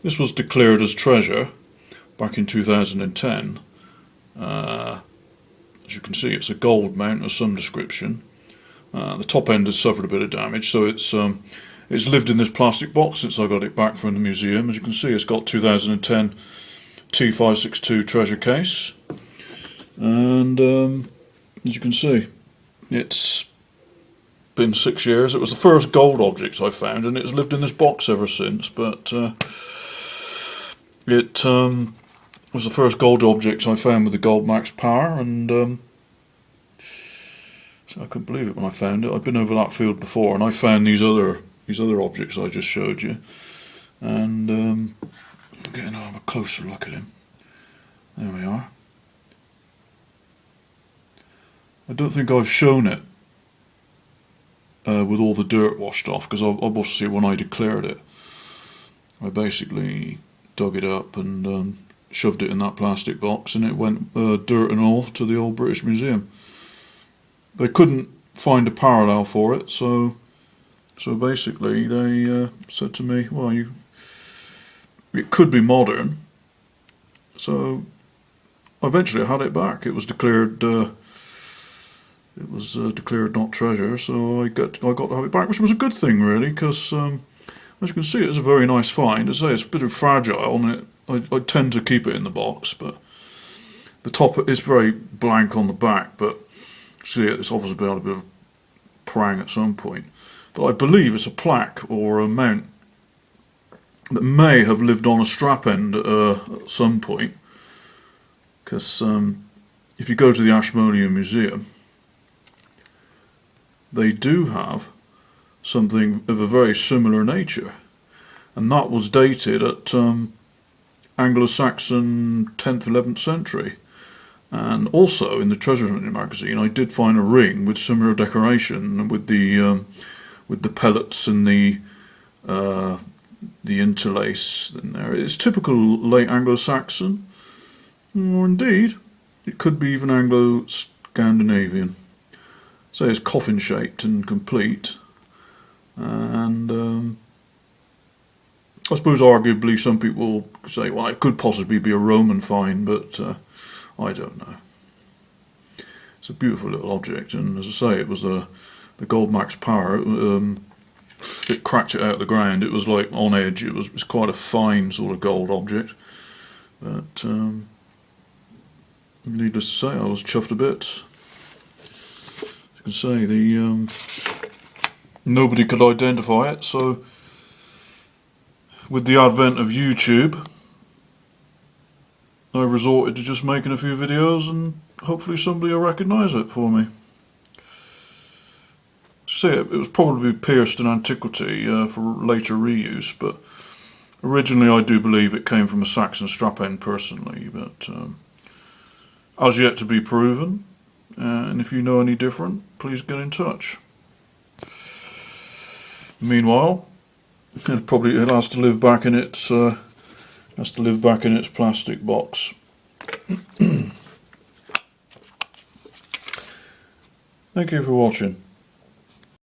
This was declared as treasure back in 2010. As you can see, it's a gold mount of some description. The top end has suffered a bit of damage, so it's lived in this plastic box since I got it back from the museum. As you can see, it's got 2010 T562 treasure case, and as you can see, it's been 6 years. It was the first gold object I found, and it's lived in this box ever since, but it was the first gold object I found with the Gold Max power, and so I couldn't believe it when I found it. I'd been over that field before, and I found these other objects I just showed you, and I'm getting to have a closer look at him. There we are. I don't think I've shown it with all the dirt washed off, because obviously when I declared it, I basically dug it up and shoved it in that plastic box, and it went dirt and all to the Old British Museum. They couldn't find a parallel for it, so basically they said to me, well, it could be modern. So eventually I had it back. It was declared not treasure, so I got to have it back, which was a good thing really, because as you can see, it's a very nice find. As I say, it's a bit fragile, and I tend to keep it in the box, but the top is very blank on the back, but see, it's obviously had a bit of prang at some point. But I believe it's a plaque or a mount that may have lived on a strap end at some point, because if you go to the Ashmolean Museum, they do have something of a very similar nature, and that was dated at Anglo-Saxon 10th, 11th century. And also in the Treasure Hunting magazine, I did find a ring with similar decoration, with the pellets and the interlace in there. It's typical late Anglo-Saxon, or indeed it could be even Anglo-Scandinavian. So it's coffin shaped and complete, and I suppose arguably some people say, well, it could possibly be a Roman find, but I don't know. It's a beautiful little object, and as I say, it was the Gold Max power. It cracked it out of the ground. It was like on edge. It was quite a fine sort of gold object, but needless to say, I was chuffed a bit. As you can say, nobody could identify it, so with the advent of YouTube, I resorted to just making a few videos, and hopefully somebody will recognise it for me. See, it was probably pierced in antiquity for later reuse, but originally I do believe it came from a Saxon strap end personally, but as yet to be proven, and if you know any different, please get in touch. Meanwhile, it has to live back in its plastic box. Thank you for watching.